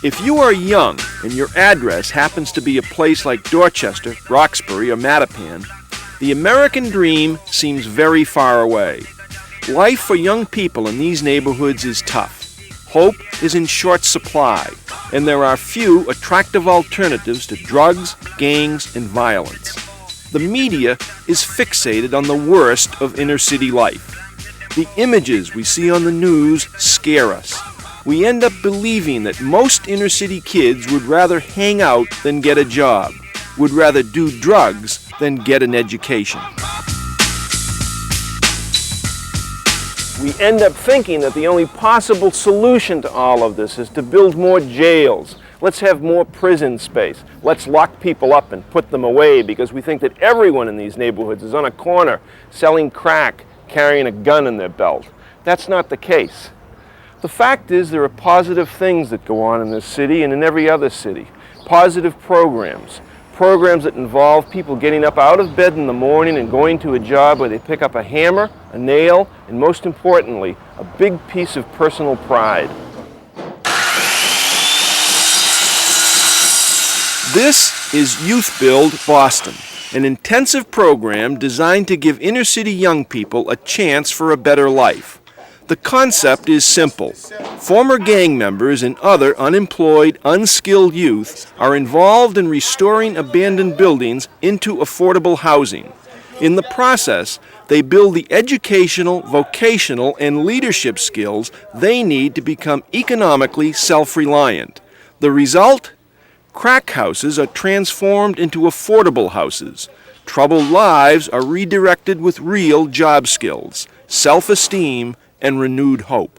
If you are young and your address happens to be a place like Dorchester, Roxbury, or Mattapan, the American dream seems very far away. Life for young people in these neighborhoods is tough. Hope is in short supply, and there are few attractive alternatives to drugs, gangs, and violence. The media is fixated on the worst of inner-city life. The images we see on the news scare us. We end up believing that most inner-city kids would rather hang out than get a job, would rather do drugs than get an education. We end up thinking that the only possible solution to all of this is to build more jails. Let's have more prison space. Let's lock people up and put them away because we think that everyone in these neighborhoods is on a corner selling crack, carrying a gun in their belt. That's not the case. The fact is there are positive things that go on in this city and in every other city. Positive programs that involve people getting up out of bed in the morning and going to a job where they pick up a hammer, a nail, and most importantly, a big piece of personal pride. This is Youth Build Boston, an intensive program designed to give inner-city young people a chance for a better life. The concept is simple. Former gang members and other unemployed, unskilled youth are involved in restoring abandoned buildings into affordable housing. In the process, they build the educational, vocational, and leadership skills they need to become economically self-reliant. The result? Crack houses are transformed into affordable houses. Troubled lives are redirected with real job skills, self-esteem, and renewed hope.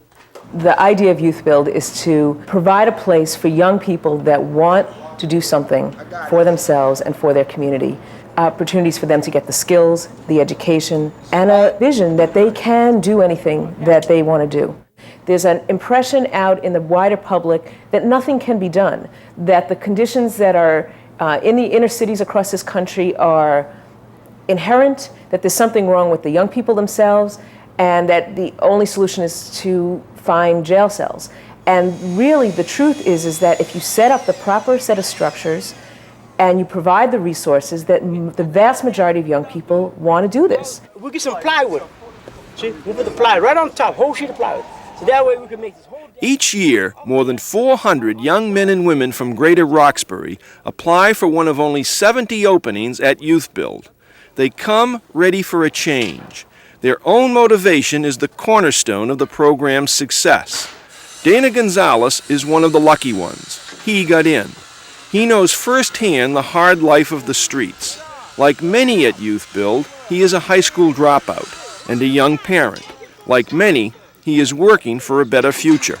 The idea of Youth Build is to provide a place for young people that want to do something for themselves and for their community. Opportunities for them to get the skills, the education, and a vision that they can do anything that they want to do. There's an impression out in the wider public that nothing can be done, that the conditions that are in the inner cities across this country are inherent, that there's something wrong with the young people themselves, and that the only solution is to find jail cells. And really the truth is that if you set up the proper set of structures and you provide the resources, that the vast majority of young people want to do this. We get some plywood. See, we put the plywood right on top, whole sheet of plywood. So that way we can make this whole... Each year, more than 400 young men and women from Greater Roxbury apply for one of only 70 openings at Youth Build. They come ready for a change. Their own motivation is the cornerstone of the program's success. Dana Gonzalez is one of the lucky ones. He got in. He knows firsthand the hard life of the streets. Like many at Youth Build, he is a high school dropout and a young parent. Like many, he is working for a better future.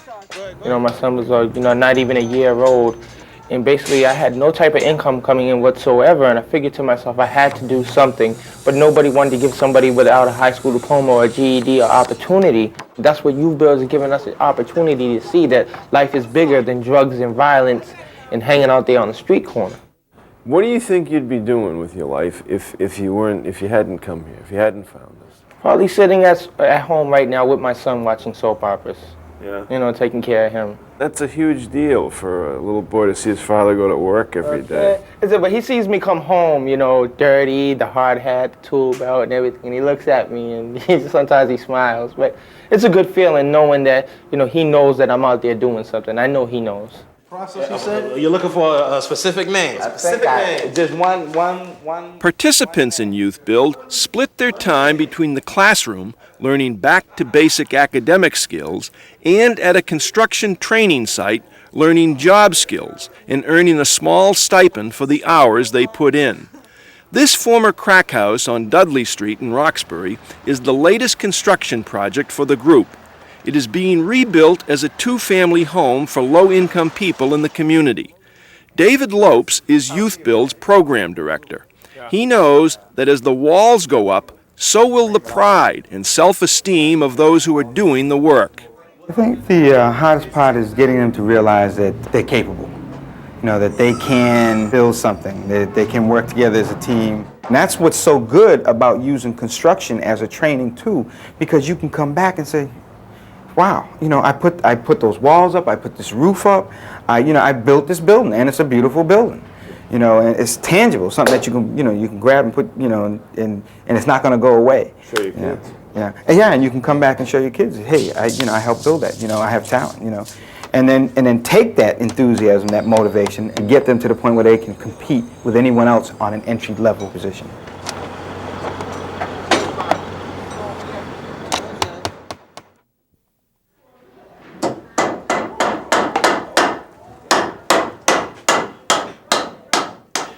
You know, my son was, not even a year old. And basically, I had no type of income coming in whatsoever, and I figured to myself I had to do something, but nobody wanted to give somebody without a high school diploma or a GED an opportunity. That's what Youth Build is giving us, an opportunity to see that life is bigger than drugs and violence and hanging out there on the street corner. What do you think you'd be doing with your life if you hadn't come here, if you hadn't found us? Probably sitting at home right now with my son watching soap operas. Yeah. Taking care of him. That's a huge deal for a little boy to see his father go to work every day. But he sees me come home, dirty, the hard hat, the tool belt, and everything, and he looks at me, and sometimes he smiles. But it's a good feeling knowing that, he knows that I'm out there doing something. I know he knows. Process, you said? You're looking for a specific name. Just one. Participants in Youth Build split their time between the classroom, learning back to basic academic skills, and at a construction training site, learning job skills and earning a small stipend for the hours they put in. This former crack house on Dudley Street in Roxbury is the latest construction project for the group. It is being rebuilt as a two-family home for low-income people in the community. David Lopes is Youth Build's program director. He knows that as the walls go up, so will the pride and self-esteem of those who are doing the work. I think the hardest part is getting them to realize that they're capable, that they can build something, that they can work together as a team. And that's what's so good about using construction as a training tool, because you can come back and say, wow, I put those walls up, I put this roof up, I built this building, and it's a beautiful building. And it's tangible, something that you can grab and put, and it's not going to go away. Show your kids. And you can come back and show your kids, hey, I helped build that, I have talent, and then take that enthusiasm, that motivation, and get them to the point where they can compete with anyone else on an entry-level position.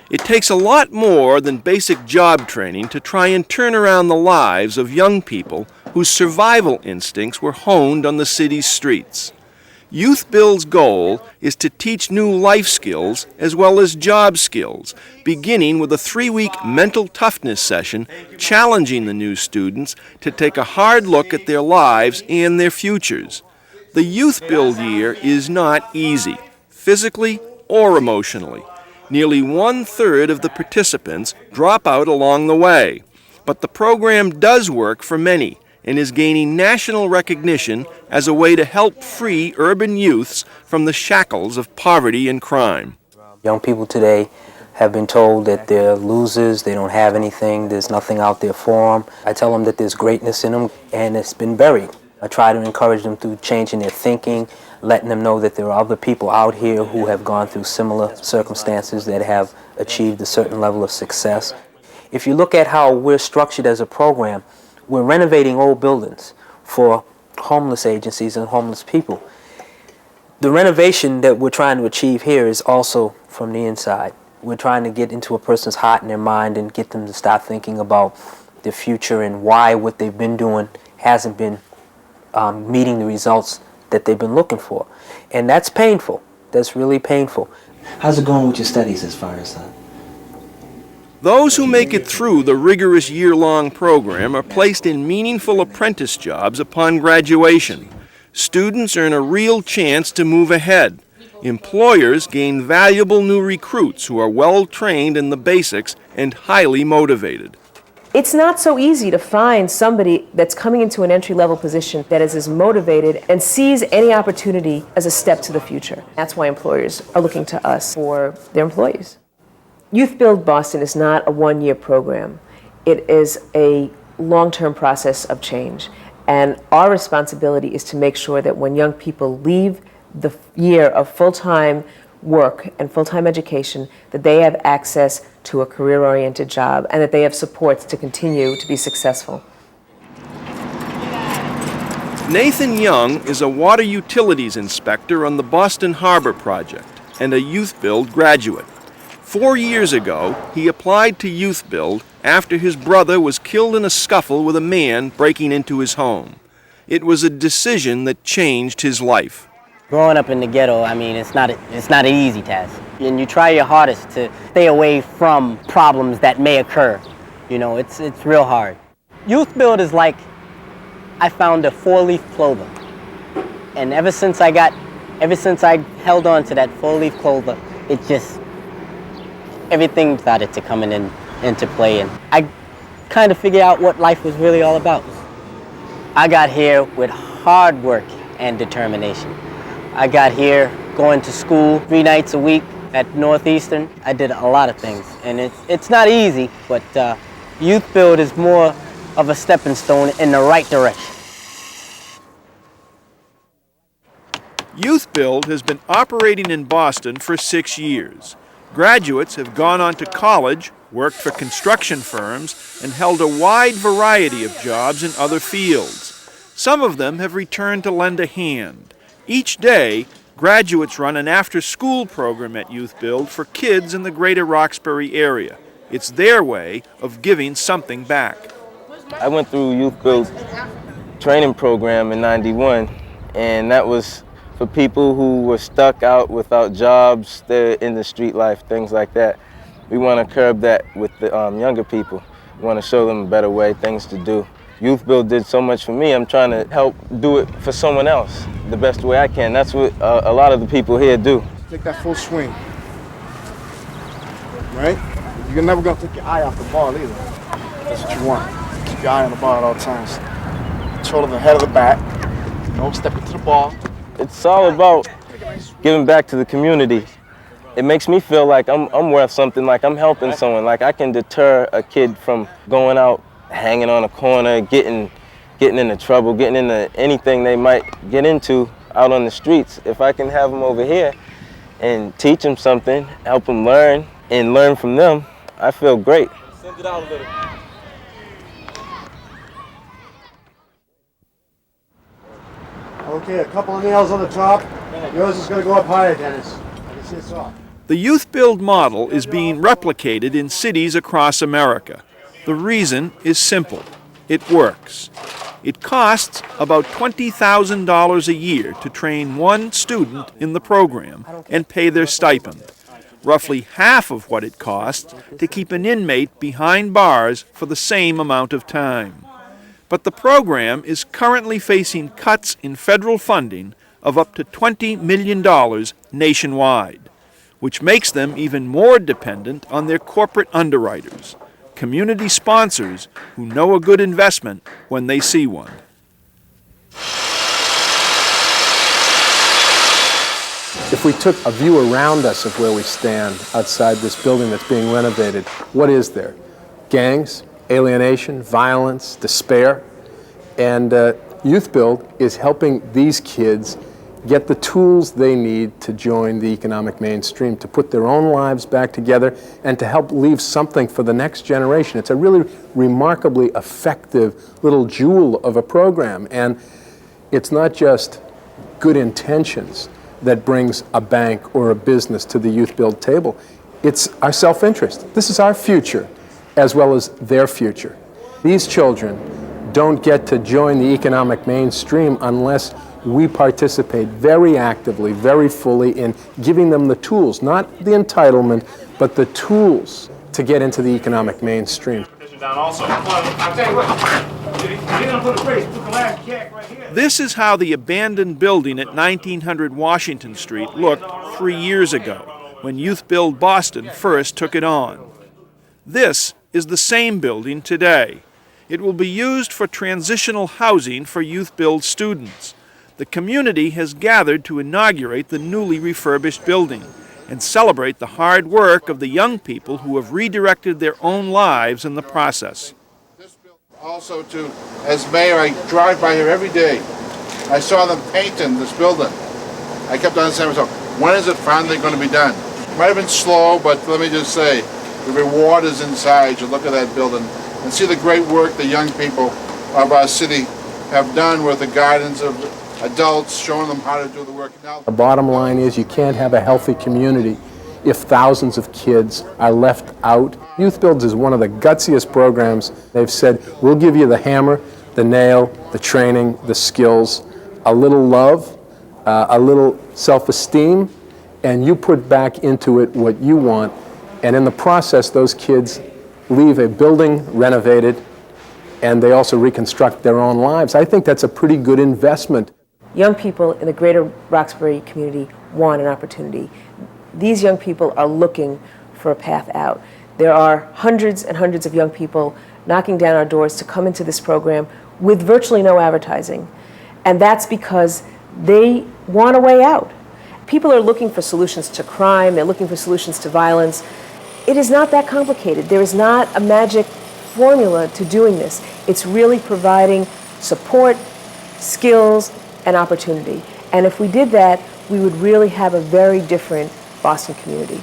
It takes a lot more than basic job training to try and turn around the lives of young people whose survival instincts were honed on the city's streets. Youth Build's goal is to teach new life skills as well as job skills, beginning with a 3-week mental toughness session challenging the new students to take a hard look at their lives and their futures. The Youth Build year is not easy, physically or emotionally. Nearly 1/3 of the participants drop out along the way, but the program does work for many and is gaining national recognition as a way to help free urban youths from the shackles of poverty and crime. Young people today have been told that they're losers, they don't have anything, there's nothing out there for them. I tell them that there's greatness in them and it's been buried. I try to encourage them through changing their thinking, letting them know that there are other people out here who have gone through similar circumstances that have achieved a certain level of success. If you look at how we're structured as a program, we're renovating old buildings for homeless agencies and homeless people. The renovation that we're trying to achieve here is also from the inside. We're trying to get into a person's heart and their mind and get them to start thinking about the future and why what they've been doing hasn't been meeting the results that they've been looking for. And that's painful. That's really painful. How's it going with your studies as far as that? Those who make it through the rigorous year-long program are placed in meaningful apprentice jobs upon graduation. Students earn a real chance to move ahead. Employers gain valuable new recruits who are well-trained in the basics and highly motivated. It's not so easy to find somebody that's coming into an entry-level position that is as motivated and sees any opportunity as a step to the future. That's why employers are looking to us for their employees. Youth Build Boston is not a one-year program. It is a long-term process of change. And our responsibility is to make sure that when young people leave the year of full-time work and full-time education, that they have access to a career-oriented job and that they have supports to continue to be successful. Nathan Young is a water utilities inspector on the Boston Harbor project and a Youth Build graduate. 4 years ago, he applied to Youth Build after his brother was killed in a scuffle with a man breaking into his home. It was a decision that changed his life. Growing up in the ghetto, I mean, it's not an easy task. And you try your hardest to stay away from problems that may occur. It's real hard. Youth Build is like I found a 4-leaf clover. And ever since I held on to that 4-leaf clover, everything started to come into play. And I kind of figured out what life was really all about. I got here with hard work and determination. I got here going to school 3 nights a week at Northeastern. I did a lot of things, and it's not easy, but Youth Build is more of a stepping stone in the right direction. Youth Build has been operating in Boston for 6 years. Graduates have gone on to college, worked for construction firms, and held a wide variety of jobs in other fields. Some of them have returned to lend a hand. Each day, graduates run an after-school program at Youth Build for kids in the greater Roxbury area. It's their way of giving something back. I went through Youth Build training program in '91, and that was for people who were stuck out without jobs, they're in the street life, things like that. We want to curb that with the younger people. We want to show them a better way, things to do. Youth Build did so much for me, I'm trying to help do it for someone else the best way I can. That's what a lot of the people here do. Take that full swing, right? You're never gonna take your eye off the ball either. That's what you want. Keep your eye on the ball at all times. Control of the head of the bat, Don't step into the ball. It's all about giving back to the community. It makes me feel like I'm worth something, like I'm helping someone, like I can deter a kid from going out, hanging on a corner, getting into trouble, getting into anything they might get into out on the streets. If I can have them over here and teach them something, help them learn, and learn from them, I feel great. Send it out a little. Okay, a couple of nails on the top. Yours is going to go up higher, Dennis. I can see it's off. The Youth Build model is being replicated in cities across America. The reason is simple. It works. It costs about $20,000 a year to train one student in the program and pay their stipend. Roughly half of what it costs to keep an inmate behind bars for the same amount of time. But the program is currently facing cuts in federal funding of up to $20 million nationwide, which makes them even more dependent on their corporate underwriters, community sponsors who know a good investment when they see one. If we took a view around us of where we stand outside this building that's being renovated, what is there? Gangs, alienation, violence, despair. And Youth Build is helping these kids get the tools they need to join the economic mainstream, to put their own lives back together, and to help leave something for the next generation. It's a really remarkably effective little jewel of a program. And it's not just good intentions that brings a bank or a business to the Youth Build table. It's our self-interest. This is our future as well as their future. These children don't get to join the economic mainstream unless we participate very actively, very fully in giving them the tools, not the entitlement, but the tools to get into the economic mainstream. This is how the abandoned building at 1900 Washington Street looked 3 years ago, when Youth Build Boston first took it on. This is the same building today. It will be used for transitional housing for Youth Build students. The community has gathered to inaugurate the newly refurbished building and celebrate the hard work of the young people who have redirected their own lives in the process. Also, as mayor, I drive by here every day. I saw them painting this building. I kept on saying to myself, when is it finally going to be done? It might have been slow, but let me just say, the reward is inside. You look at that building and see the great work the young people of our city have done with the guidance of adults, showing them how to do the work. Now, the bottom line is you can't have a healthy community if thousands of kids are left out. Youth Builds is one of the gutsiest programs. They've said, we'll give you the hammer, the nail, the training, the skills, a little love, a little self-esteem, and you put back into it what you want. And in the process, those kids leave a building renovated, and they also reconstruct their own lives. I think that's a pretty good investment. Young people in the greater Roxbury community want an opportunity. These young people are looking for a path out. There are hundreds and hundreds of young people knocking down our doors to come into this program with virtually no advertising. And that's because they want a way out. People are looking for solutions to crime, they're looking for solutions to violence. It is not that complicated. There is not a magic formula to doing this. It's really providing support, skills, and opportunity. And if we did that, we would really have a very different Boston community.